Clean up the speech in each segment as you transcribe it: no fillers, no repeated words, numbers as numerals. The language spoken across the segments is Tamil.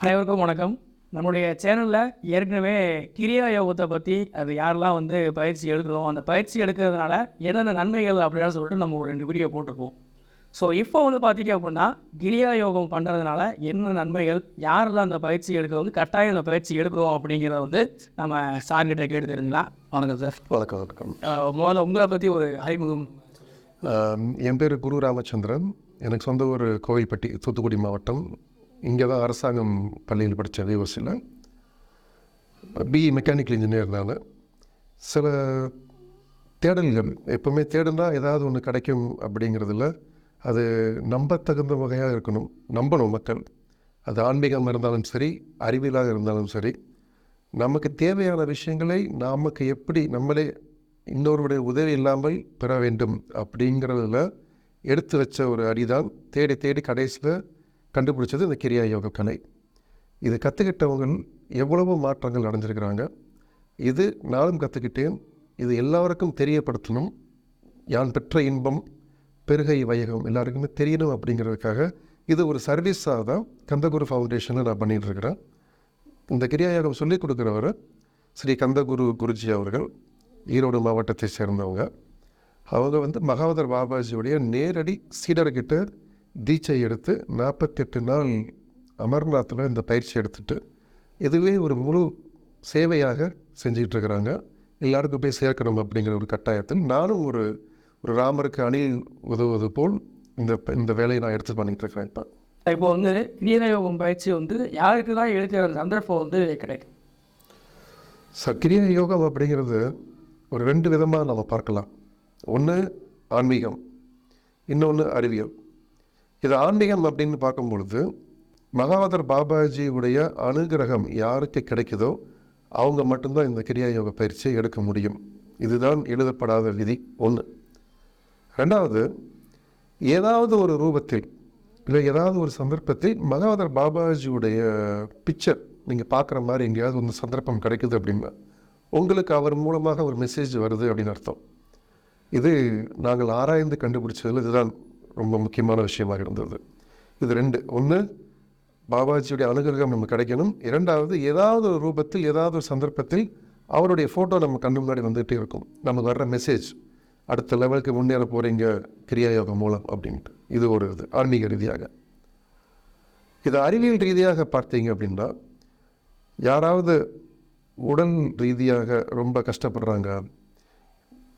அனைவருக்கும் வணக்கம். நம்முடைய சேனலில் ஏற்கனவே கிரியா யோகத்தை பற்றி அது யாரெல்லாம் பயிற்சி எடுக்கிறோம், அந்த பயிற்சி எடுக்கிறதுனால என்னென்ன நன்மைகள் அப்படின்னு சொல்லிட்டு நம்ம ஒரு 2 வீடியோ போட்டிருக்கோம். ஸோ இப்போ பார்த்தீங்க அப்படின்னா கிரியா யோகம் பண்ணுறதுனால என்ன நன்மைகள், யாரெல்லாம் அந்த பயிற்சி எடுக்கிறது கட்டாயம் அந்த பயிற்சி எடுக்கிறோம் அப்படிங்கிறத நம்ம சார்கிட்ட கேட்டு தெரிஞ்சுக்கலாம். வணக்கம் சார். வணக்கம் வணக்கம். முதல்ல உங்களை பற்றி ஒரு அறிமுகம். என் பேர் குரு ராமச்சந்திரன். எனக்கு சொந்த ஊர் கோவில்பட்டி, தூத்துக்குடி மாவட்டம். இங்கே தான் அரசாங்கம் பள்ளியில் படித்தேன், யூனிவர்சிட்டியில். BE mechanical engineer. நான் சில தேடல்கள் எப்போவுமே தேடுனா ஏதாவது ஒன்று கிடைக்கும் அப்படிங்கிறதுல அது நம்பத்தகுந்த வகையாக இருக்கணும், நம்பணும் மக்கள். அது ஆன்மீகம் இருந்தாலும் சரி, அறிவியலாக இருந்தாலும் சரி, நமக்கு தேவையான விஷயங்களை நமக்கு எப்படி நம்மளே இன்னொருடைய உதவி இல்லாமல் பெற வேண்டும் அப்படிங்கிறதுல எடுத்து வச்ச ஒரு அடிதான் தேடி தேடி கடைசியில் கண்டுபிடிச்சது இந்த கிரியா யோக கலை. இது கற்றுக்கிட்டவங்க எவ்வளவோ மாற்றங்கள் அடைஞ்சிருக்கிறாங்க. இது நானும் கற்றுக்கிட்டேன். இது எல்லாருக்கும் தெரியப்படுத்தணும். யான் பெற்ற இன்பம் பெருகை வையகம் எல்லாருக்குமே தெரியணும் அப்படிங்கிறதுக்காக இது ஒரு சர்வீஸாக தான் கந்தகுரு ஃபவுண்டேஷனில் நான் பண்ணிகிட்ருக்கிறேன். இந்த கிரியா யோகம் சொல்லிக் கொடுக்குறவர் ஸ்ரீ கந்தகுரு குருஜி அவர்கள், ஈரோடு மாவட்டத்தை சேர்ந்தவங்க. அவங்க மகாவதர் பாபாஜியுடைய நேரடி சீடர்கிட்ட தீட்சை எடுத்து 48 நாள் அமர்நாத்தில் இந்த பயிற்சி எடுத்துட்டு இதுவே ஒரு முழு சேவையாக செஞ்சிகிட்ருக்கிறாங்க. எல்லாருக்கும் போய் சேர்க்கணும் அப்படிங்கிற ஒரு கட்டாயத்தில் நானும் ஒரு ராமருக்கு அணில் உதவுவது போல் இந்த வேலையை நான் எடுத்து பண்ணிகிட்ருக்கிறேன். இப்போ கிரியா யோகம் பயிற்சி யாருக்கு தான் எடுக்கிற சந்தர்ப்பம் கிடைக்கும். கிரியா யோகம் அப்படிங்கிறது ஒரு 2 விதமாக நம்ம பார்க்கலாம். ஒன்று ஆன்மீகம், இன்னொன்று அறிவியல். இது ஆன்மீகம் அப்படின்னு பார்க்கும்பொழுது மகாவதர் பாபாஜியுடைய அனுகிரகம் யாருக்கு கிடைக்குதோ அவங்க மட்டும்தான் இந்த கிரியா யோக பயிற்சியை எடுக்க முடியும். இதுதான் எழுதப்படாத விதி. ஒன்று. ரெண்டாவது, ஏதாவது ஒரு ரூபத்தில் இல்லை ஏதாவது ஒரு சந்தர்ப்பத்தில் மகாவதர் பாபாஜியுடைய பிக்சர் நீங்கள் பார்க்குற மாதிரி எங்கேயாவது ஒரு சந்தர்ப்பம் கிடைக்குது அப்படின்னா உங்களுக்கு அவர் மூலமாக ஒரு மெசேஜ் வருது அப்படின்னு அர்த்தம். இது நாங்கள் ஆராய்ந்து கண்டுபிடிச்சதில் இதுதான் ரொம்ப முக்கியமான விஷயமாக இருந்தது. இது 2. ஒன்று, பாபாஜியுடைய அனுகிரகம் நமக்கு கிடைக்கணும். இரண்டாவது, ஏதாவது ஒரு ரூபத்தில் ஏதாவது ஒரு சந்தர்ப்பத்தில் அவருடைய ஃபோட்டோ நம்ம கண்ணு முன்னாடி வந்துகிட்டே இருக்கும். நமக்கு வர்ற மெசேஜ் அடுத்த லெவலுக்கு முன்னேற போகிறீங்க கிரியா யோகம் மூலம் அப்படின்ட்டு. இது ஒரு இது ஆன்மீக ரீதியாக. இது அறிவியல் ரீதியாக பார்த்தீங்க அப்படின்னா, யாராவது உடல் ரீதியாக ரொம்ப கஷ்டப்படுறாங்க,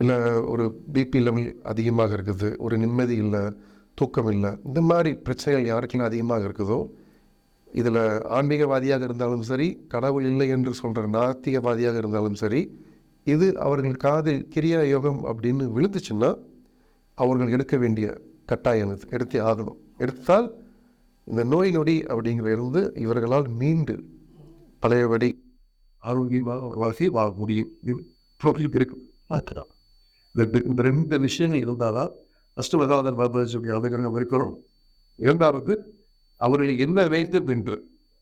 இல்லை ஒரு பிபி லெவல் அதிகமாக இருக்குது, ஒரு நிம்மதி இல்லை, தூக்கம் இல்லை, இந்த மாதிரி பிரச்சனைகள் யாருக்கெல்லாம் அதிகமாக இருக்குதோ, இதில் ஆன்மீகவாதியாக இருந்தாலும் சரி, கடவுள் இல்லை என்று சொல்கிற நாத்திகவாதியாக இருந்தாலும் சரி, இது அவர்கள் காதில் கிரியா யோகம் அப்படின்னு விழுந்துச்சுன்னா அவர்கள் எடுக்க வேண்டிய கட்டாயம் எடுத்தே ஆகணும். எடுத்தால் இந்த நோய் நொடி அப்படிங்கிறது இவர்களால் மீண்டு பழையபடி ஆரோக்கியமாக வாழ முடியும். இருக்கும். இந்த 2 விஷயங்கள் இருந்தால் தான் ஃபஸ்ட்டு மகாவதர் பாபாஜியுடைய அனுகிரகம் இருக்கணும். இரண்டாவது, அவர்கள் என்ன வேண்டும் என்று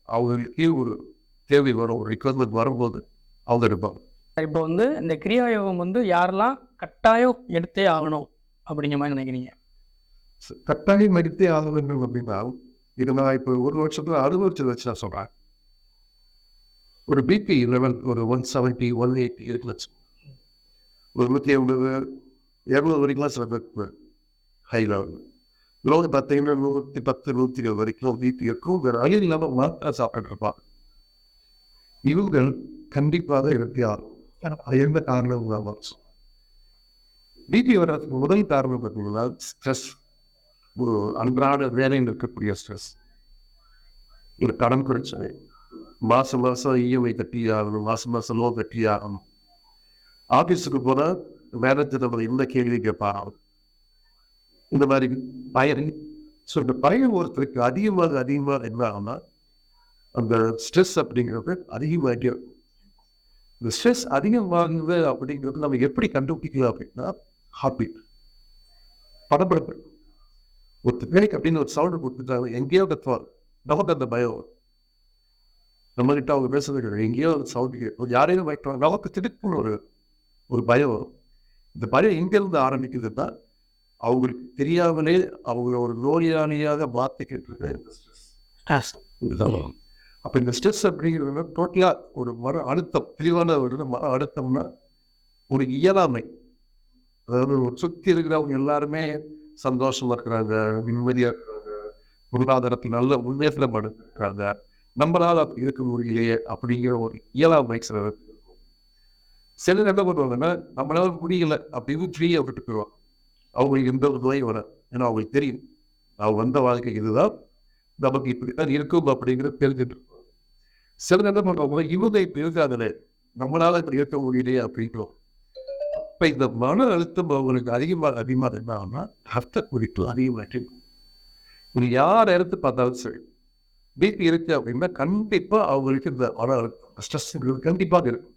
அவர்களுக்கு ஒரு தேவை வரும், ஒரு ரிக்வயர்மெண்ட் வரும்போது அவங்க எடுப்பாங்க. இப்போ இந்த கிரியா யோகம் யாரெல்லாம் கட்டாயம் எடுத்தே ஆகணும் அப்படிங்கிற மாதிரி நினைக்கிறீங்க? கட்டாயம் எடுத்தே ஆக வேண்டும் அப்படின்னா, இது நான் இப்போ 1 வருஷத்தில் அனுபவிச்சதை வச்சு நான் சொல்கிறேன். ஒரு பிபி லெவல் ஒரு 170, 180 இருக்குன்னு, ஒரு 180, 200 வரைக்கும்லாம் சில பேருக்கு ஹை லெவல். இன்னொன்று பார்த்தீங்கன்னா 110, 120 வரைக்கும் பிபி இருக்கும். வேறு அயல் இல்லாமல் மாத்திரை சாப்பிட்டுருப்பாங்க. இவங்கள் கண்டிப்பாக எடுத்தே ஆகும். அது எந்த காரணம் இல்லாமல் பிபி வர்றதுக்கு முதல் காரணம் பார்த்தீங்கன்னா ஸ்ட்ரெஸ். ஒரு அன்றாட வேலையில் இருக்கக்கூடிய ஸ்ட்ரெஸ், ஒரு கடன் பிரச்சனை, மாதம் இஎம்ஐ கட்டி ஆகணும், மாதம் லோன் கட்டி ஆகணும். ஆஃபீஸுக்கு போனால் மேனேஜர் நம்ம எந்த கேள்வி கேட்பாங்க, இந்த மாதிரி பயம். ஸோ இந்த பயம் ஒருத்தருக்கு அதிகமாக என்ன ஆகும்னா அந்த ஸ்ட்ரெஸ் அப்படிங்கிறது அதிகமாகிட்டே இருக்கும். இந்த ஸ்ட்ரெஸ் அதிகமாகுது அப்படிங்கிறது நம்ம எப்படி கண்டுபிடிக்கலாம் அப்படின்னா, ஹாபிட், படப்படப்பு. ஒருத்தர் பேருக்கு அப்படின்னு ஒரு சவுண்டு கொடுத்துட்டாங்க, எங்கேயோ கத்துவார், நமக்கு அந்த பயம். நம்மகிட்ட அவங்க பேசுறது எங்கேயோ அந்த சவுண்டு கேட்கும், யாரையும் வைக்கிறாங்க, நமக்கு திடுப்புன்னு ஒரு பயம் வரும். இந்த பயம் எங்கேருந்து ஆரம்பிக்குதுன்னா அவங்களுக்கு தெரியாமலே அவங்க ஒரு நோயாளியாக மாற்றிக்கிட்டு இருக்க இந்த ஸ்ட்ரெஸ். அப்போ இந்த ஸ்ட்ரெஸ் அப்படிங்கிறது டோட்டலாக ஒரு மன அழுத்தம், தெளிவான ஒரு மன அழுத்தம்னா ஒரு இயலாமை. அதாவது ஒரு சுற்றி இருக்கிறவங்க எல்லாருமே சந்தோஷமா இருக்கிறாங்க, நிம்மதியாக இருக்கிறாங்க, பொருளாதாரத்தில் நல்ல முன்னேற்றம் இருக்கிறாங்க, நம்மளால் அப்படி இருக்க முடியலையே அப்படிங்கிற ஒரு இயலாமை சிலருக்கு இருக்கும். சிலர் என்ன பண்ணுவாங்கன்னா, நம்மளால முடியல அப்படின்னு ஃப்ரீயாக விட்டு போயிடுவாங்க. அவங்களுக்கு எந்த ஒரு நோயும் வராது. ஏன்னா அவங்களுக்கு தெரியும், அவங்க வந்த வாழ்க்கை இதுதான், நமக்கு இப்படித்தான் இருக்கும் அப்படிங்கிறது தெரிஞ்சுட்டு இருப்பாங்க. சிலர் என்ன பண்ணுவாங்க, இவங்க இப்படி இருக்காங்களே, நம்மளால இப்படி இருக்க முடியலையே அப்படிங்கிறோம். இப்போ இந்த மன அழுத்தம் அவங்களுக்கு அதிகமாக என்ன ஆகும்னா ரத்த குறிப்பு அதிகமாகிட்டு. இது யார் எடுத்து பார்த்தாலும் சரி, பிபி இருக்கு அப்படின்னா கண்டிப்பாக அவங்களுக்கு இந்த மன அழுத்தம் ஸ்ட்ரெஸ்ங்கிறது கண்டிப்பாக இருக்கும்.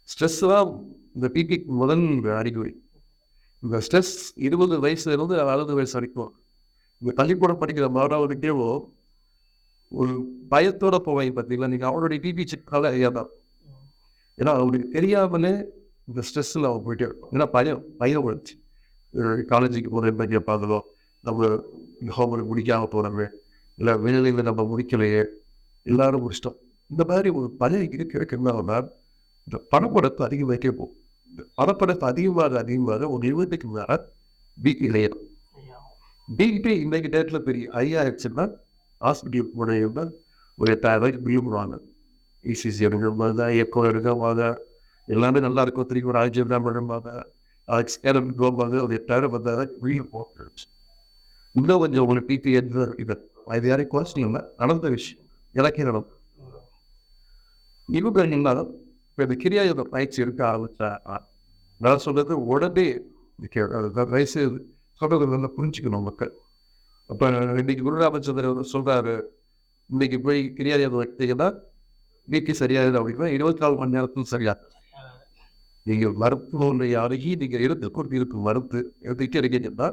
ஸ்ட்ரெஸ் தான் இந்த பிபிக்கு முதல் அறிகுறி. இந்த ஸ்ட்ரெஸ் 20 வயசுலேருந்து 60 வயசு வரைக்கும் இந்த பள்ளிக்கூடம் படிக்கிற மாணவர்களுக்கே ஒரு பயத்தோட போவாங்க பார்த்தீங்களா, நீங்கள் அவங்களுடைய பிபி செக்கால தான். ஏன்னா அவங்களுக்கு தெரியாமலே இந்த ஸ்ட்ரெஸ்ஸில் அவங்க போயிட்டே இருக்கும். ஏன்னா பயம் வந்துச்சு. காலேஜுக்கு போகிற கேட்பாங்களோ, நம்ம ஹோம்ஒர்க் முடிக்காமல் போகிறோங்க, இல்லை வேலையில் நம்ம முடிக்கலையே, எல்லாரும் முடிச்சிட்டோம். இந்த மாதிரி ஒரு பயம் இருக்க என்ன இந்த பணப்படத்தை அதிகமாகவே போகும். இந்த பணப்படத்தை அதிகமாக ஒரு லிமிட்டுக்கு மேலே பிபி இலையிடும். பிபி இன்றைக்கு டேட்டில் பெரிய ஆயிடுச்சுன்னா ஹாஸ்பிட்டலுக்கு போனீங்கன்னா ஒரு 8000 பில்லு போடுவாங்க. இசிசி எடுக்கிறவங்க, எக்கோ எடுக்கிறவங்க, எல்லாமே நல்லா இருக்கும். திரும்பி ஒரு ஆல்ஜிப்ரா பண்ணுவாங்க, ஸ்கேன் போகும்போது ஒரு 8000 10,000 பில்லு போட்டுருச்சு. இன்னும் கொஞ்சம் உங்களுக்கு பிபி இது இது யாரையும் குறைச்சிங்க இல்லை, நடந்த விஷயம் எனக்கே நடக்கும். இவங்க இருந்தாலும் இப்போ இந்த கிரியாயோக பயிற்சி இருக்க ஆரம்பிச்சா நான் சொல்றது உடனே வயசு சொல்றது நல்லா புரிஞ்சுக்கணும் மக்கள். அப்போ இன்னைக்கு குருராமச்சந்திரன் சொல்றாரு, இன்னைக்கு போய் கிரியாயோகம் எடுத்தீங்கன்னா பிபி சரியாகுது அப்படின்னா 24 மணி நேரத்தில் சரியாகும். நீங்கள் மருத்துவனுடைய அருகி நீங்கள் இருந்து கொண்டு இருக்கும் மருந்து எடுத்துக்கிட்டே இருக்கீங்கன்னா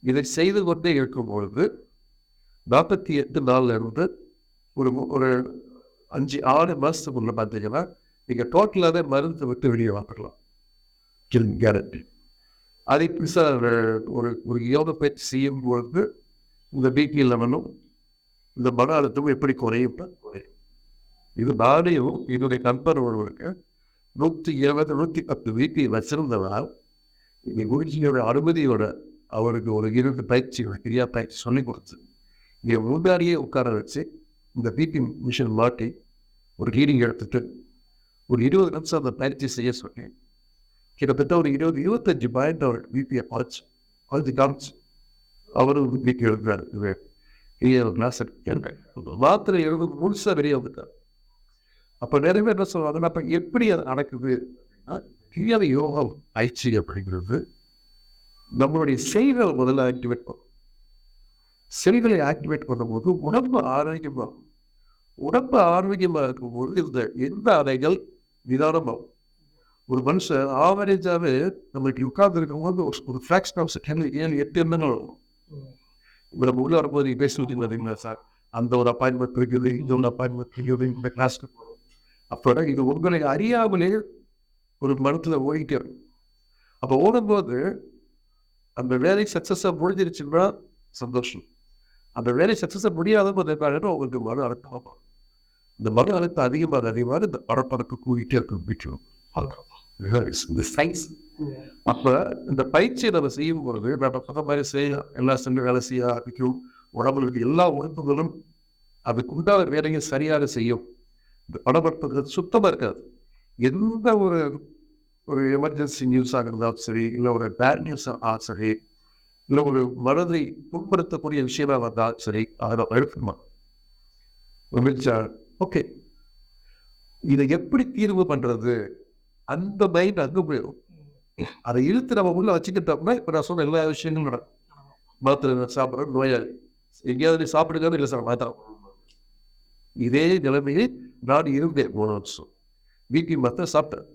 இதை செய்து கொண்டே இருக்கும் பொழுது 48 நாள்ல இருந்து ஒரு 5-6 மாதத்துக்குள்ள பார்த்தீங்கன்னா நீங்கள் டோட்டலாகவே மருந்து விட்டு வெளியே வாங்கலாம். கேரண்டி. அதை புதுசாக ஒரு யோக பயிற்சி செய்யும் பொழுது இந்த பிபி லெவலும் இந்த மன அழுத்தமும் எப்படி குறையும். இது நாளையும் என்னுடைய நண்பர் ஒருவருக்கு 120 110 பிபி வச்சிருந்தவனால் குருஜியோட அனுமதியோட அவருக்கு ஒரு 2 பயிற்சி கிரியா பயிற்சி சொல்லி கொடுத்து இங்கே முன்னாடியே உட்கார வச்சு இந்த பிபி மிஷின் மாட்டி ஒரு ஹீலிங் எடுத்துட்டு ஒரு 20 நிமிஷம் அந்த பயிற்சி செய்ய சொல்லி கிட்டத்தட்ட ஒரு 20-25 பாயிண்ட் அவர் பிபியை குறைச்சி காமிச்சு அவரும் பிபி எழுதுறாரு. மாத்திரை எழுது முழுசா வெளியே வந்துட்டார். அப்போ நிறைய பேர் என்ன சொல்லுவாங்கன்னா, அப்போ எப்படி அது நடக்குது? கிரியா யோகம் பயிற்சி அப்படிங்கிறது நம்மளுடைய செல்களை முதல்ல ஆக்டிவேட் பண்ணும். செல்களை ஆக்டிவேட் பண்ணும்போது உடம்பு ஆரோக்கியமாக இருக்கும்போது இந்த எந்த அலைகள் நிதானமாகும். ஒரு மனுஷன் ஆவரேஜாகவே நம்மளுக்கு உட்கார்ந்து இருக்கும்போது ஒரு ஃப்ராக்ஷன் ஆஃப் செகண்ட் 7-8 எண்ணங்கள் வரும். இப்போ நம்ம உள்ள வரும்போது பேசிட்டு பார்த்தீங்களா சார், அந்த ஒரு அப்பாயின்மெண்ட் இருக்குது, இந்த ஒரு அப்பாயின்மெண்ட் இருக்குது, இந்த கிளாஸ்க்கு போகணும். அப்போ இது உங்களை அறியாமலே ஒரு மனத்தில் ஓடிட்டே இருக்கும். அப்போ ஓடும்போது அந்த வேலை சக்ஸஸாக முடிஞ்சிருச்சுன்னா சந்தோஷம். அந்த வேலை சக்ஸஸாக முடியாத போது உங்களுக்கு மன அழுத்தமாக, இந்த மன அழுத்தம் அதிகமாக இந்த பரப்பரப்பு கூடிட்டே இருக்கும். இந்த சயின்ஸ். அப்போ இந்த பயிற்சியை நம்ம செய்யும் பொழுது நம்ம சொன்ன மாதிரி எல்லா சென்று வேலை செய்ய ஆரம்பிக்கும். உடம்புக்கு எல்லா உறுப்புகளும் அதுக்கு உண்டான வேலையை சரியாக செய்யும். இந்த படப்பரப்புகள் சுத்தமாக இருக்காது. எந்த ஒரு எமர்ஜென்சி நியூஸாக இருந்தாலும் சரி, இல்லை ஒரு பேட் நியூஸ் சரி, இல்லை ஒரு மனதை புண்படுத்தக்கூடிய விஷயமா வந்தாலும் சரி, அதை எடுக்கணுமா ஓகே, இதை எப்படி தீர்வு பண்றது? அந்த மைண்ட் அங்கே போயிடும். அதை இழுத்து நம்ம உள்ள வச்சுக்கிட்டோம்னா இப்போ நான் சொன்ன எல்லா விஷயங்களும் நடக்கும். மருத்துவ சாப்பிட்ற நோயாளி எங்கேயாவது சாப்பிடுங்க, இல்லை சார் மாத்திரம். இதே நிலைமையில் நான் இருந்தேன் 3 வருஷம். பிபி மாத்திரம் சாப்பிட்டேன்.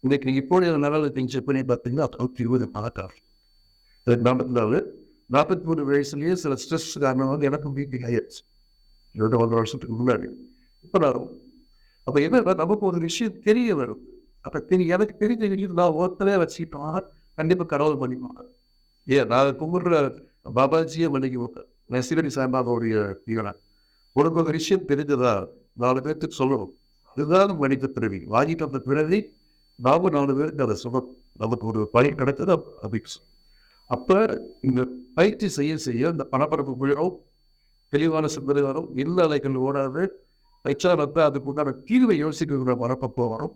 இன்னைக்கு நீங்கள் இப்போ நல்ல திங்ஸ் செக் பண்ணி பார்த்தீங்கன்னா 20 மாட்டார். 43 வயசுலேயே சில ஸ்ட்ரெஸ் காரணம் எனக்கும் பிபி ஆயிடுச்சு. 1 வருஷத்துக்கு முன்னாடி. இப்போ நான் அப்போ என்ன நமக்கு ஒரு விஷயம் தெரிய வரும். அப்போ எனக்கு தெரிஞ்ச விஷயம் நான் ஒருத்தரே வச்சுக்கிட்டோம், கண்டிப்பாக கடவுள் பண்ணிப்பாங்க. நான் கும்பிட்ற பாபாஜியை மன்னிக்க மாட்டேன். நான் சிறடி சாய்பாபாவுடைய தீவனா. உனக்கு ஒரு விஷயம் தெரிஞ்சதா, 4 பேர்த்துக்கு சொல்லணும். அதுதான் மனித பிறவி. வாங்கிட்டு வந்த பிறவி நாம 4 பேருக்கு அதை சொல்லணும். நமக்கு ஒரு பயன் கிடைத்தது அப்படின்னு சொல்லணும். அப்ப இந்த பயிற்சி செய்ய செய்ய இந்த பரபரப்பு விழும், தெளிவான சிந்தனை வரும், இல்ல அலைகள் ஓடாது, வந்து அதுக்கு உண்டான தீர்வை யோசிக்கிற மனப்பக்குவம் வரும்.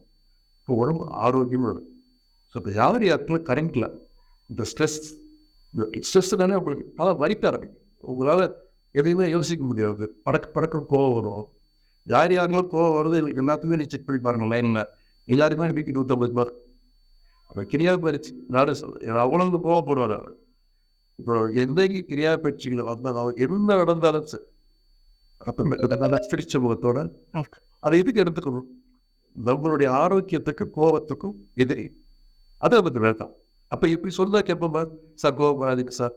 இப்போ உடம்பு ஆரோக்கியம் வரும். ஸோ இப்போ யார் யாருக்குள்ள கரண்ட்ல இந்த ஸ்ட்ரெஸ்னாலே உங்களுக்கு அதான் வலிக்க ஆரம்பிக்கும். உங்களால் எதையுமே யோசிக்க முடியாது. படக்கு கோவம் வரும். யார் யாருங்களும் கோவம் வருது எல்லாத்துக்குமே நீ செக் பண்ணி பாருங்க லைனில். எல்லாருக்குமே வீட்டுக்கு 150 மார்க். அப்போ கிரியா பயிற்சி நாடு அவ்வளவு கோவப்படுவார் அவர். இப்போ எந்தக்கு கிரியா பயிற்சிகளை வந்தால் அவர் என்ன நடந்தாலும் சரி அப்போ சிரிச்ச முகத்தோட அதை எதுக்கு எடுத்துக்கணும்? நம்மளுடைய ஆரோக்கியத்துக்கு கோபத்துக்கும் எதிரி. அதை பற்றி வேண்டாம். அப்போ இப்படி சொல்ல கேட்போம் சார், கோபப்படாதீங்க சார்,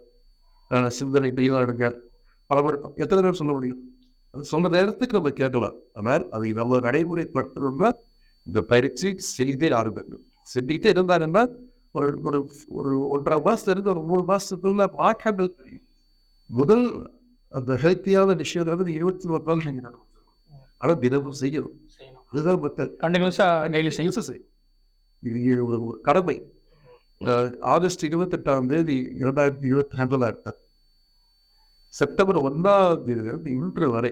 சிந்தனை தெளிவாக எடுங்க, பலவட்டம் எத்தனை நேரம் சொல்ல முடியும்? அது சொன்ன நேரத்துக்கு நம்ம கேட்கலாம். ஆனால் அதை நம்ம நடைமுறைப்படுத்தணும்னா இந்த பயிற்சி செய்தே ஆரம்பிக்கும். செஞ்சுக்கிட்டே இருந்தாருன்னா ஒரு ஒரு ஒரு 1.5 மாசத்துல இருந்து ஒரு 3 மாசத்துக்குள்ள மாற்றங்கள் தெரியும். முதல் அந்த ஹெல்த்தியான விஷயம் 21 நாள் செஞ்சு ஆனால் தினமும் செய்யணும். அதுதான் மக்கள் கண்டினியூஸாக டெய்லி செய்யும். இது ஒரு கடமை. ஆகஸ்ட் 28 2022 செப்டம்பர் 1 இன்று வரை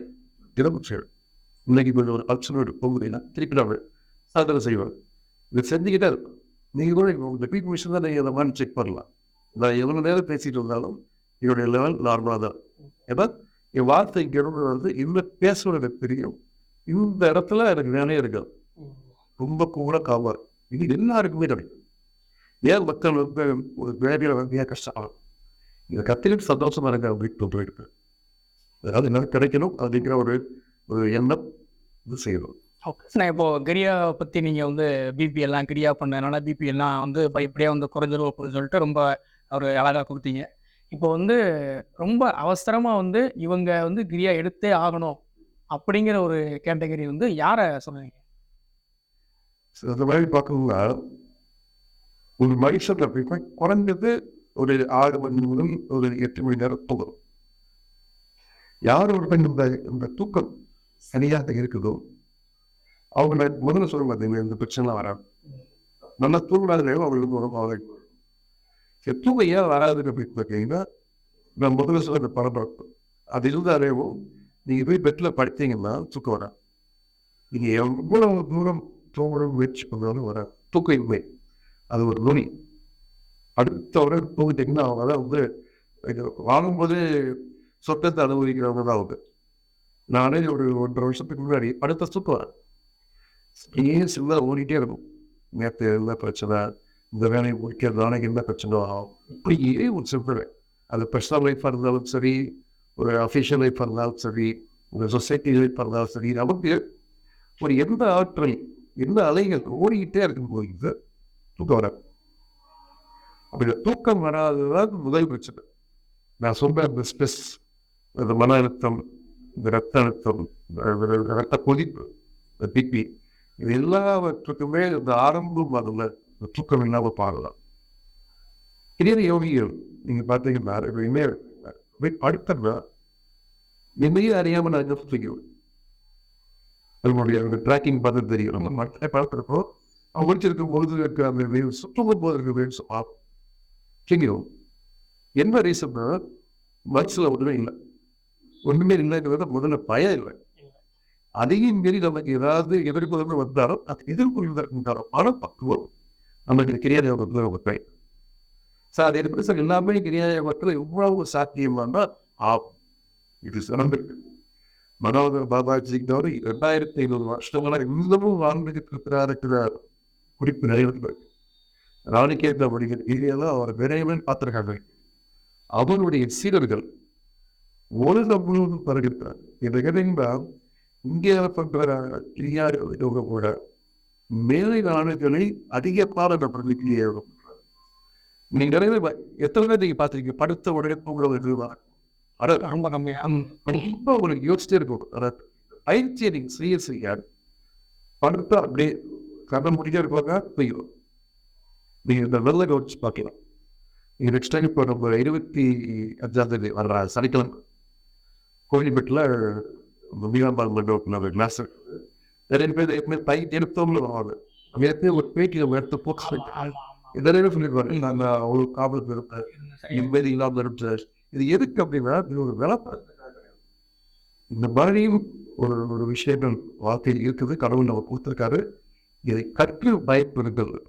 தினமும் செய்யும். இன்னைக்கு கொஞ்சம் ஒரு ஃபங்க்ஷன் போகுதுன்னா திருப்பி நம்ம சாதனை செய்வோம். இது செஞ்சுக்கிட்டே இருக்கும். நீங்கள் கூட இந்த பீட் மிஷின் தான் நீங்கள் இந்த மாதிரி செக் பண்ணலாம். நான் எவ்வளோ நேரம் பேசிட்டு இருந்தாலும் என்னுடைய லெவல் நார்மலாக தான். ஏன்னா என் வார்த்தை வந்து இந்த பேசுவது தெரியும். இந்த இடத்துல எனக்கு வேலையே இருக்காது. ரொம்ப கூட காவார். இது எல்லாருக்குமே கிடைக்கும். ஏன் மக்கள் வந்து ஒரு வேலையில் வந்து ஏன் கஷ்டம் இதை கத்திரிட்டு சந்தோஷமா இருங்க அப்படின்னு போயிருக்கு. அதாவது என்ன கிடைக்கணும் அப்படிங்கிற ஒரு எண்ணம் இது செய்யணும். நான் இப்போ கிரியா பற்றி நீங்கள் வந்து பிபி எல்லாம் கிரியா பண்ணதுனால பிபி எல்லாம் வந்து இப்படியே வந்து குறைஞ்சிரும் அப்படின்னு சொல்லிட்டு ரொம்ப ஒரு அழகாக கொடுத்தீங்க. இப்போ வந்து ரொம்ப அவசரமாக வந்து இவங்க வந்து கிரியா எடுத்தே ஆகணும் அப்படிங்கிற ஒரு கேட்டகரி வந்து யாரை சொன்னீங்க? அந்த மாதிரி பார்க்கணும்னா ஒரு மனுஷன் அப்படின்னா குறைஞ்சது ஒரு 6 மணி முதல் ஒரு 8 மணி நேரம் தூங்கணும். யார் ஒரு பெண் இந்த தூக்கம் சரியாக இருக்குதோ அவங்க முதல்ல சொல்ல மாட்டேங்க இந்த பிரச்சனைலாம் வராது. நல்லா தூங்கினாலே அவங்களுக்கு உடம்பு ஆரோக்கியம். தூக்கம் ஏன் வராதுன்னு அப்படின்னு பார்த்தீங்கன்னா நான் முதல்ல சொல்ல பரபரப்பு அது இருந்தாலேவோ நீங்கள் போய் பெட்டில் படுத்தீங்கன்னா தூக்கம் வராது. நீங்கள் எவ்வளவு தூரம் தூங்கணும் முயற்சி பண்ணாலும் வராது. தூக்கம் இல்லை, அது ஒரு நோய். அடுத்தவரை தூங்கிட்டீங்கன்னா அவங்க தான் வந்து வாங்கும்போது சொத்தத்தை அனுபவிக்கிறவங்க தான் அவங்க. நானே ஒரு 1.5 வருஷத்துக்கு முன்னாடி அடுத்த தூக்கம் வரேன். ஏன் சில ஓடிட்டே இருக்கும். நேற்று என்ன பிரச்சனை, இந்த வேலையை முடிக்கிறதுனால என்ன பிரச்சனை ஆகும், இப்படியே ஒரு சொல்லுவேன். அது பர்சனல் லைஃபாக இருந்தாலும் சரி, ஒரு அஃபிஷியல் லைஃபாக இருந்தாலும் சரி, ஒரு சொசைட்டி லைஃபாக இருந்தாலும் சரி, நமக்கு ஒரு எந்த ஆற்றல் எந்த அலைகள் ஓடிக்கிட்டே இருக்கும்போது தூக்கம் வராது. அப்படி தூக்கம் வராததான் முதல் பிரச்சனை. நான் சொல்ற இந்த ஸ்ட்ரெஸ், இந்த மன அழுத்தம், இந்த ரத்த அழுத்தம், ரத்த கொதிப்பு, இந்த பிபி, இது எல்லாவற்றுக்குமே இந்த ஆரம்பம் அதில் இந்த தூக்கம் இல்லாமல் பாடலாம். இதே யோகிகள் நீங்கள் பார்த்தீங்கன்னா படுத்தா என்னையும் அறியாமல் நான் தூக்கிடுவேன். அவங்களுடைய ட்ராக்கிங் பார்த்து தெரியும். நம்ம மட்டை பழக்கிறப்போ அவங்க முடிச்சிருக்கும் பொழுது இருக்க அந்த சுற்றும்போது போது இருக்க வேணும் தூங்கிடுவோம். என்ன ரீசன்னா மனசில் ஒன்றுமே இல்லைங்கிறத முதல்ல பயம் இல்லை. அதையும் மீறி நமக்கு ஏதாவது எதிர்கொள்ள வந்தாலும் அது எதிர்கொள்வதற்குண்டான மனப்பக்குவம் நமக்கு கிரியா யோகத்தில் ஒரு கை. சார் அது எப்படி சார் எல்லாமே கிரியா யோகத்தில் எவ்வளவு சாத்தியமானா ஆகும். இது சிறந்திருக்கு. மனோத பாபாஜிக்கு தவிர 2500 வருஷங்களாக இன்னமும் வாழ்ந்துகிட்டு இருக்கிறார் குறிப்பு நிறைவேற்று. ராணிகேத் அப்படிங்கிற ஏரியாவில் அவர் விரைவில் பார்த்துருக்காங்க. அவருடைய சீடர்கள் உலகம் முழுவதும் பரவிருக்கிறார். இதை கேட்டீங்கன்னா இந்தியாவில் பண்ற கிரியா யோகம் கூட மேலை நாடுகளில் அதிகமான நபர்கள் கிரியா யோகம் பண்றாங்க. நீங்க நிறைய எத்தனை பேர் நீங்க பார்த்துருக்கீங்க படுத்த உடனே தூங்குறவங்க ரொம்ப கம்மியா ரொம்ப உங்களுக்கு யோசிச்சே இருக்கும். அதாவது பயிற்சியை நீங்க செய்ய படுத்தா அப்படியே கதை முடிக்க இருப்பாங்க போயிடும். நீங்க இந்த வெள்ளை கவனிச்சு பார்க்கலாம். நீங்க நெக்ஸ்ட் டைம் இப்போ நம்ம 25 வர்ற சனிக்கிழமை கோயில்பேட்டில் மீனாம்பாள் மண்டபத்தில் கிளாஸ் நிறைய பேர் எப்பவுமே பைக் எடுத்தோம்னு வருவாங்க. நம்ம ஏற்கனவே ஒரு பேட்டி நம்ம எடுத்து போட்டு நிறைய சொல்லிடுவாங்க, நான் அவ்வளோ காவல் இருப்பேன், நிம்மதி இல்லாமல் இருப்பேன். இது எதுக்கு அப்படின்னா, இது ஒரு விளம்பரத்துக்காக. இந்த மாதிரியும் ஒரு ஒரு விஷயங்கள் வாழ்க்கையில் இருக்குது, கடவுள் நம்ம கொடுத்துருக்காரு. இதை கற்று பயப்படுகிறது.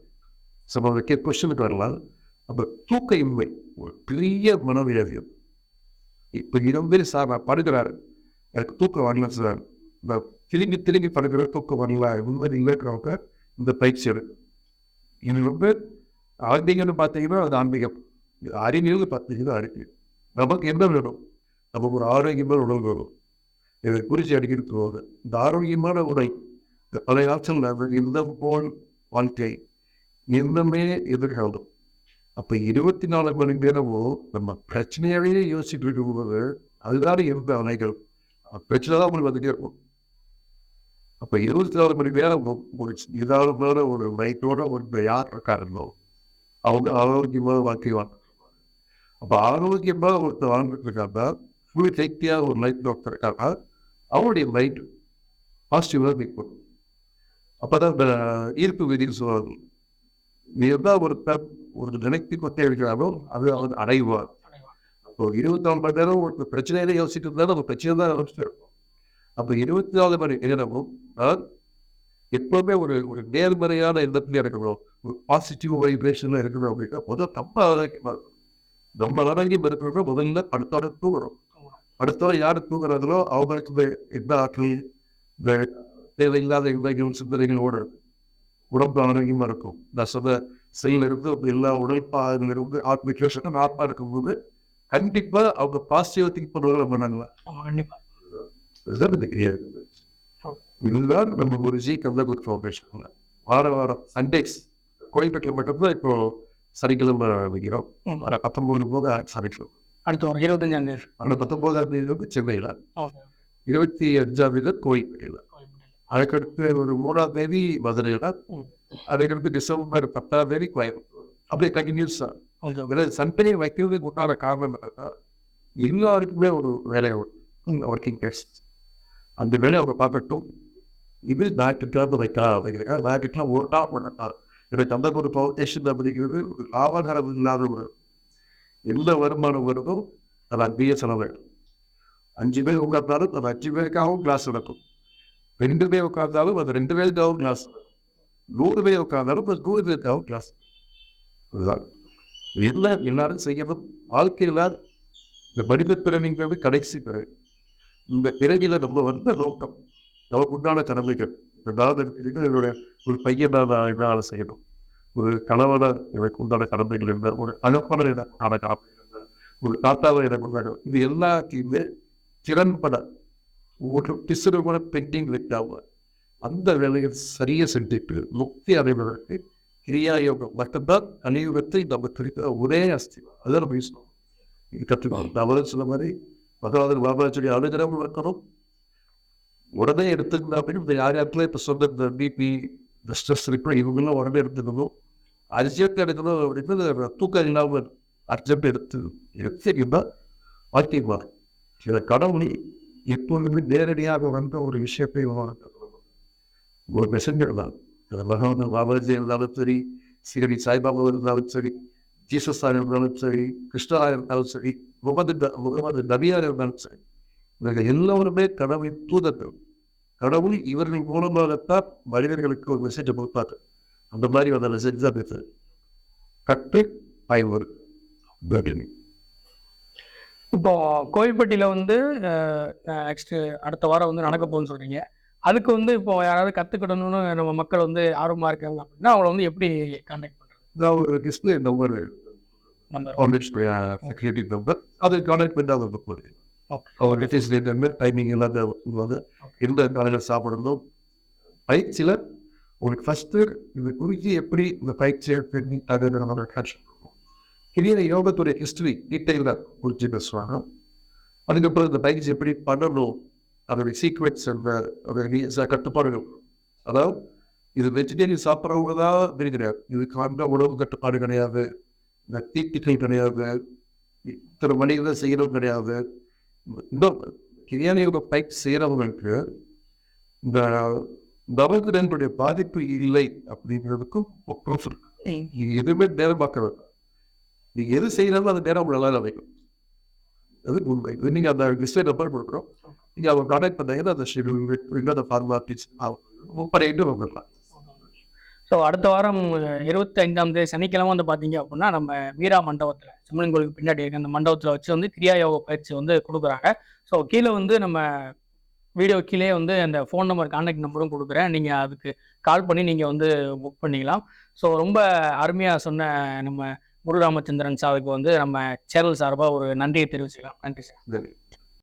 நம்ம கொஸ்டினுக்கு வரலாம். அப்போ தூக்க இன்மை ஒரு பெரிய மனவியல். இப்போ 20 பேர் சார் நான் படுக்கிறாரு, எனக்கு தூக்கம் வரல சார், நான் திரும்பி திரும்பி படுக்கிற தூக்கம் வரல, உண்மை இருக்கிறவங்க இந்த பயிற்சி எடுக்கும். இது ரொம்ப ஆன்மீகம்னு பார்த்தீங்கன்னா அது ஆன்மீகம், அறிவியல்னு பார்த்தீங்கன்னா அறிவியல். நமக்கு என்ன வேணும்? நமக்கு ஒரு ஆரோக்கியமான உணவு வேணும். இதை குறித்து அடிக்கிட்டு போவாங்க. இந்த ஆரோக்கியமான உடை, இந்த பழைய ஆட்சியில் இந்த போல் வாழ்க்கை இன்னமே எதிர்காலம். அப்போ 24 மணி நேரமும் நம்ம பிரச்சனையாவே யோசிச்சுட்டு இருக்கும்போது அதுதான் இருந்த அணைகள் பிரச்சனை தான் உங்களுக்கு வந்துட்டே இருக்கும். அப்போ 24 மணி நேரம் ஏதாவது ஒரு மைட்டோட ஒரு யார் இருக்காருந்தோ அவங்க ஆரோக்கியமாக வாழ்க்கை வாழ்க்கை. அப்போ ஆரோக்கியமாக ஒருத்தர் வாழ்ந்துட்டு இருக்காங்க, ஃபுல் சேஃப்டியாக ஒரு லைஃப் டாக்டர் இருக்காங்க, அவருடைய மைண்ட் பாசிட்டிவாக இருக்கும். அப்போ தான் இந்த ஈர்ப்பு விதின்னு சொல்லுவாங்க. நீ எல்லாம் ஒரு நினைத்து கொண்டே இருக்கிறாரோ அது அவர் அடைவார். அப்போ 24 மணி நேரம் ஒரு பிரச்சனையில யோசிச்சுட்டு இருந்தாலும் நம்ம பிரச்சனை தான் யோசிச்சுட்டு இருக்கோம். அப்போ 24 மணி நேரமும் நான் எப்பவுமே ஒரு ஒரு நேர்மறையான எண்ணத்துல இருக்கணும், ஒரு பாசிட்டிவ் வைப்ரேஷன்ல இருக்கணும் அப்படின்னா முதல் நம்ம ஆரோக்கியமா இருக்கும். நம்ம ஆரோக்கியம் இருக்கிறவங்க முதல்ல அடுத்தோட தூங்குறோம். அடுத்தவரை யாரு தூங்குறாங்களோ அவங்களுக்கு எந்த ஆற்றல், இந்த தேவையில்லாத இன்றைகள் சிந்தனைகளோடு உடம்பு ஆரோக்கியமா இருக்கும். நான் சொன்ன செயல் இருந்து எல்லா உழைப்பாக இருந்து ஆத்மிகேஷன் ஆத்மா இருக்கும்போது கண்டிப்பா அவங்க பாசிட்டிவ் திங்க் பண்ணுவாங்க பண்ணாங்களா. இதுதான் நம்ம ஒரு கந்தகுரு ஃபவுண்டேஷன் வாரம் சண்டேஸ் கோயம்பேட்டில் மட்டும்தான் இப்போ சனிக்கிழமை வைக்கிறோம். 19 போது சனிக்கிழமை, அடுத்த ஒரு 25ஆம் தேதி, ஆனால் 19ஆம் தேதி வந்து சென்னையில், 25ஆம் தேதி கோயம்பேட்டில், அதுக்கடுத்து ஒரு 3ஆம் தேதி மதுரையில், அதுக்கடுத்து டிசம்பர் 10ஆம் தேதி கோயம்புத்தூர். அப்படியே கண்டினியூஸ் தான். சண்டே வைக்கிறதுக்கு உண்டான காரணம் என்னன்னா எல்லாருக்குமே ஒரு வேலை ஒர்க்கிங் டேஸ், அந்த வேலையை அவங்க பார்க்கட்டும். இது ஞாயிற்றுக்கிழமை வைக்கா வைக்கிறேன், ஞாயிற்றுக்கிழமை ஒரு நாள் பண்ணால் எனக்கு கந்தகுரு ஃபவுண்டேஷன் அப்படிங்கிறது ஒரு லாபகரம் இல்லாத ஒரு எந்த வருமானம் வருதோ அது அங்கேயே செலவாயிடும். 5 பேர் உட்கார்ந்தாலும் அது 5 பேருக்காகவும் கிளாஸ் நடக்கும், 2 பேர் உட்கார்ந்தாலும் அது 2 பேருக்காகவும் கிளாஸ், 100 பேர் உட்கார்ந்தாலும் அது 100 பேருக்காகவும் கிளாஸ். அதுதான் எல்லாரும் செய்யணும். வாழ்க்கையில் இந்த மனித பிறவிங்கிறது கடைசி பிறகு. இந்த பிறவியில் நம்ம வந்த நோக்கம், நமக்கு உண்டான கடமைகள். என்னுடைய ஒரு பையன் நான் என்ன செய்யணும், ஒரு கணவனை எனக்கு உண்டான கடமைகள் என்ன, ஒரு அழப்பனை எனக்கு ஒரு தாத்தாவை எனக்கு வேணும். இது எல்லாத்தையுமே திறன்பட ஒரு பிசுறுபட பெயிண்டிங் வைக்காம அந்த வேலையை சரியாக செஞ்சுட்டு முக்தி அடைவதற்கு கிரியா யோகம் மட்டும்தான் கலியுகத்தை நம்ம குறித்த ஒரே அஸ்திவாரம். அதுதான் நம்ம பேசணும். இது கற்றுக்கணும். நான் சொன்ன மாதிரி பகவான் பாபாச்சுடைய அனுகிரகம் வைக்கணும். உடனே எடுத்துக்கணும் அப்படின்னு இந்த யார் யாருக்குள்ள இப்போ சொன்ன இந்த பிபி, இந்த ஸ்ட்ரெஸ் இருக்கிற இவங்கெல்லாம் உடனே எடுத்துக்கணும். அர்ஜென்ட் எடுக்கணும் அப்படின்னு தூக்கம் இல்லாமல் அர்ஜென்ட் எடுத்துக்கிட்டா வாழ்க்கை மாறும். சில கடவுளை எப்போதுமே நேரடியாக வந்த ஒரு விஷயத்தை ஒரு மெசஞ்சர் தான். பகவான் பாபாஜி இருந்தாலும் சரி, ஸ்ரீ சாய்பாபா இருந்தாலும் சரி, ஜீசஸா இருந்தாலும் சரி, கிருஷ்ணா இருந்தாலும் சரி, முகமது நபியா இருந்தாலும் சரி, இவர்கள் எல்லோருமே கடவுளின் தூதர்கள். கடவுள் இவர்கள் மூலமாகத்தான் மனிதர்களுக்கு ஒரு மெசேஜை கொடுப்பாரு. அந்த மாதிரி அந்த மெசேஜ் தான் பேசுறது. கட்டு பயவர். இப்போ கோவில்பட்டியில் வந்து நெக்ஸ்ட் அடுத்த வாரம் வந்து நடக்க போகுதுன்னு சொல்றீங்க. அதுக்கு வந்து இப்போ யாராவது கற்றுக்கிடணும்னு நம்ம மக்கள் வந்து ஆர்வமாக இருக்காங்க அப்படின்னா அவங்கள வந்து எப்படி கான்டாக்ட் பண்ணுறது? நான் ஒரு டிஸ்பிளே நம்பர் அதை கான்டாக்ட் பண்ணி அதை போகுது. அவர் டைமிங் எல்லாத்தையும் எந்த காலையில் சாப்பிடணும். பயிற்சியில் உங்களுக்கு ஃபஸ்ட்டு இது குறித்து எப்படி இந்த பயிற்சியை பண்ணி அதை நம்ம கற்றுக்கணும். கிரியா யோகத்துடைய ஹிஸ்டரி டீட்டெயிலாக குறித்து பேசுவாங்க. அதுக்கப்புறம் இந்த பயிற்சி எப்படி பண்ணணும், அதோடைய சீக்வென்ஸ் அந்த கட்டுப்பாடுகள். அதாவது இது வெஜிடேரியன் சாப்பிட்றவங்க தான் தெரியாது, இதுக்கு அந்த உணவு கட்டுப்பாடு கிடையாது, இந்த தீட்டிகள் கிடையாது, இத்தனை மணிகளை செய்யணும் கிடையாது. இன்னும் கிரியா யோக பயிற்சி செய்கிறவங்களுக்கு இந்த நவகிரகங்களுடைய பாதிப்பு இல்லை அப்படிங்கிறதுக்கும் ப்ரூஃப் இருக்கு. இது எதுவுமே நேரம் பார்க்க வேண்டாம். நீங்க எது செய்யறாலும் அது நேரம் நல்லா அமைக்கும். அது உண்மை. இது நீங்க அந்த டிஸ்பிளே நம்பர் கொடுக்குறோம். நீங்க அவங்க கான்டாக்ட் பண்ணீங்கன்னா அந்த ஷெட்யூல் அந்த ஃபார்மாலிட்டிஸ் பண்ணிட்டு வந்துடலாம். ஸோ அடுத்த வாரம் 25ஆம் தேதி சனிக்கிழமை வந்து பார்த்தீங்க அப்படின்னா நம்ம வீரா மண்டபத்தில் சிம்மன் கோயிலுக்கு பின்னாடி இருக்க அந்த மண்டபத்தில் வச்சு வந்து கிரியா யோகா பயிற்சி வந்து கொடுக்குறாங்க. ஸோ கீழே வந்து நம்ம வீடியோ கீழே வந்து அந்த ஃபோன் நம்பர் கான்டாக்ட் நம்பரும் கொடுக்குறேன். நீங்கள் அதுக்கு கால் பண்ணி நீங்கள் வந்து புக் பண்ணிக்கலாம். ஸோ ரொம்ப அருமையாக சொன்ன நம்ம குரு ராமச்சந்திரன் சாருக்கு வந்து நம்ம சேனல் சார்பாக ஒரு நன்றியை தெரிவிச்சுக்கலாம். நன்றி சார். சரி.